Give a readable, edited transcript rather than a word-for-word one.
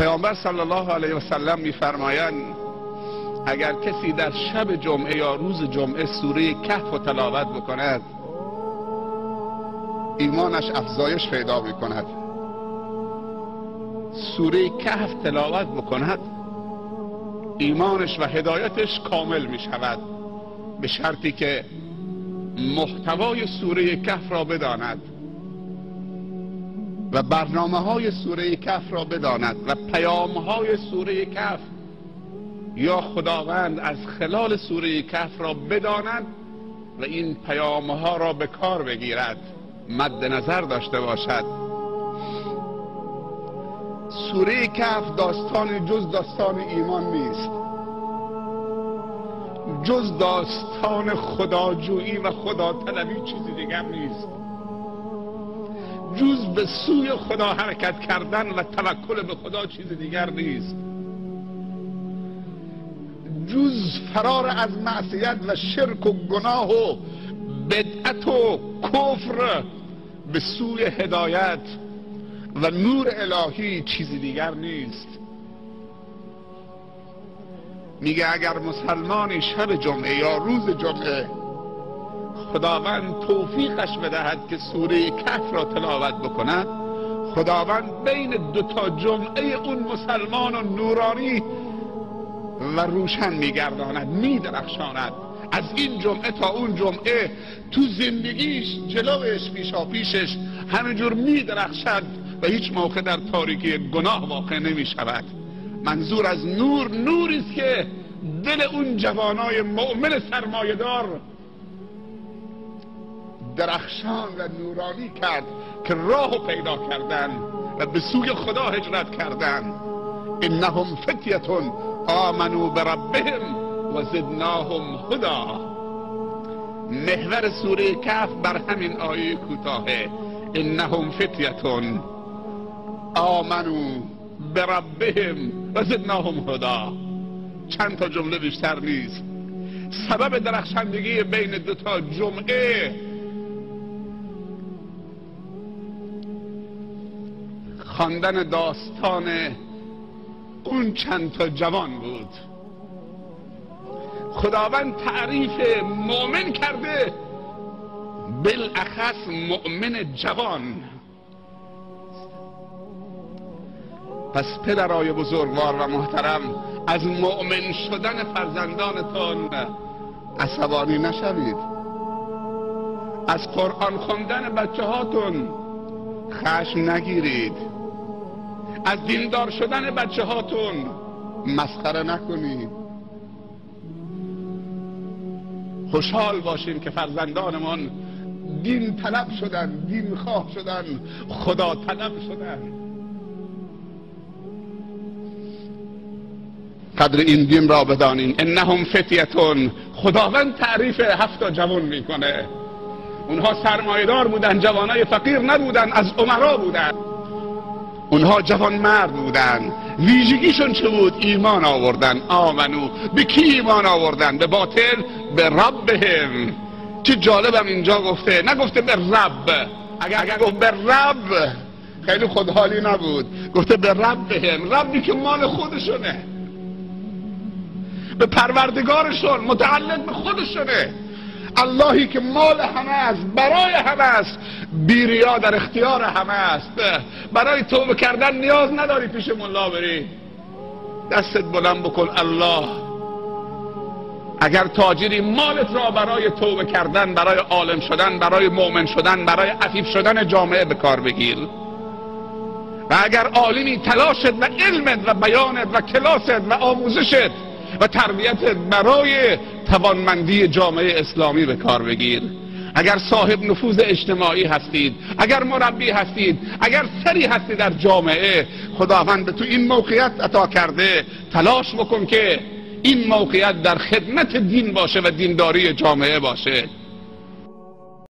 پیامبر صلی الله علیه و سلم میفرمایند اگر کسی در شب جمعه یا روز جمعه سوره کهف رو تلاوت بکند ایمانش افزایش پیدا میکند. سوره کهف تلاوت بکند ایمانش و هدایتش کامل می شود، به شرطی که محتوای سوره کهف را بداند و برنامه های سوره کهف را بداند و پیام های سوره کهف یا خداوند از خلال سوره کهف را بداند و این پیام ها را به کار بگیرد، مد نظر داشته باشد. سوره کهف داستان جز داستان ایمان نیست، جز داستان خداجویی و خدا طلبی چیزی دیگر نیست، جز به سوی خدا حرکت کردن و توکل به خدا چیز دیگر نیست، جز فرار از معصیت و شرک و گناه و بدعت و کفر به سوی هدایت و نور الهی چیزی دیگر نیست. میگه اگر مسلمانی شب جمعه یا روز جمعه خداوند توفیقش بدهد که سوره کهف را تلاوت بکند، خداوند بین دوتا جمعه اون مسلمان و نورانی و روشن میگرداند، میدرخشاند. از این جمعه تا اون جمعه تو زندگیش جلوش پیشش همینجور میدرخشد و هیچ موقع در تاریکی گناه واقع نمی شود. منظور از نور، نوری است که دل اون جوانای مؤمن سرمایه‌دار درخشان و نورانی کرد که راهو پیدا کردن و به سوی خدا هجرت کردن. انهم فتیتون آمنوا بربهم و زدناهم هدا. محور سوره کهف بر همین آیه کوتاهه، انهم فتیتون آمنوا بربهم و زدناهم هدا. چند تا جمله بیشتر نیست. سبب درخشندگی بین دو تا جمعه خواندن داستان اون چند تا جوان بود. خداوند تعریف مؤمن کرده، بالاخص مؤمن جوان. پس پدرای بزرگوار و محترم، از مؤمن شدن فرزندانتان عصبانی نشوید. از قرآن خوندن بچه هاتون خشم نگیرید. از دیندار شدن بچه هاتون مسخره نکنید. خوشحال باشیم که فرزندانمان دین طلب شدن، دین خواه شدن، خدا طلب شدن. قدر این دین را بدانین. انهم فتیتون، خداوند تعریف 7 جوان میکنه. اونها سرمایه‌دار بودن، جوانای فقیر نبودن، از امرا بودن. اونها جوان مرد بودن. ویژگیشون چه بود؟ ایمان آوردن. آمنو. به کی ایمان آوردن؟ به باطل؟ به ربهم. چه جالبم اینجا گفته، نگفته به رب. اگر گفت به رب خیلی خودحالی نبود، گفته به ربهم. ربی که مال خودشونه، به پروردگارشون، متعلق به خودشونه. اللهی که مال همه است، برای همه است، بیریا در اختیار همه است. برای توبه کردن نیاز نداری پیش ملا بری، دستت بلند بکن الله. اگر تاجری، مالت را برای توبه کردن، برای عالم شدن، برای مؤمن شدن، برای عفیف شدن جامعه به کار بگیر. و اگر عالمی، تلاشت و علمت و بیانت و کلاست و آموزشت و تربیتت برای توانمندی جامعه اسلامی به کار بگیر. اگر صاحب نفوذ اجتماعی هستید، اگر مربی هستید، اگر سری هستید در جامعه، خداوند به تو این موقعیت عطا کرده، تلاش بکن که این موقعیت در خدمت دین باشه و دینداری جامعه باشه.